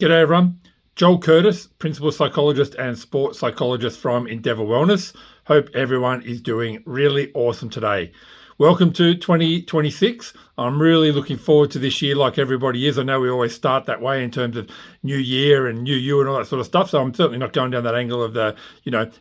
G'day everyone. Joel Curtis, Principal Psychologist and Sports Psychologist from Endeavour Wellness. Hope everyone is doing really awesome today. Welcome to 2026. I'm really looking forward to this year like everybody is. I know we always start that way in terms of new year and new you and all that sort of stuff. So I'm certainly not going down that angle of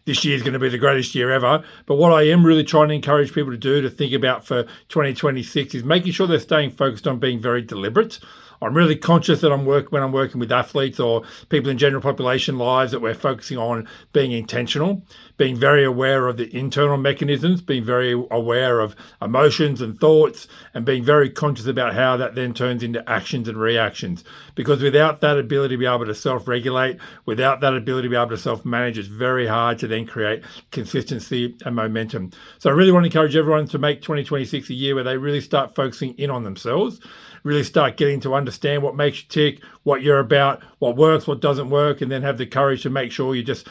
this year is going to be the greatest year ever. But what I am really trying to encourage people to do to think about for 2026 is making sure they're staying focused on being very deliberate. I'm really conscious that when I'm working with athletes or people in general population lives that we're focusing on being intentional, being very aware of the internal mechanisms, being very aware of emotions and thoughts, and being very conscious about how that then turns into actions and reactions. Because without that ability to be able to self-regulate, without that ability to be able to self-manage, it's very hard to then create consistency and momentum. So I really want to encourage everyone to make 2026 a year where they really start focusing in on themselves, really start getting to understand what makes you tick, what you're about, what works, what doesn't work, and then have the courage to make sure you're just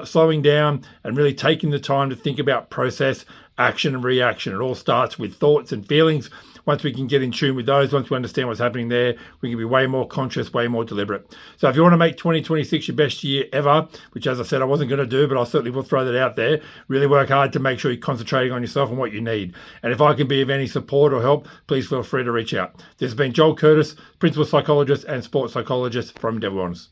slowing down and really taking the time to think about process, action, and reaction. It all starts with thoughts and feelings. Once we can get in tune with those, once we understand what's happening there, we can be way more conscious, way more deliberate. So if you want to make 2026 your best year ever, which as I said, I wasn't going to do, but I certainly will throw that out there, really work hard to make sure you're concentrating on yourself and what you need. And if I can be of any support or help, please feel free to reach out. This has been Joel Curtis, Principal Psychologist and Sports Psychologist from Endeavour Wellness.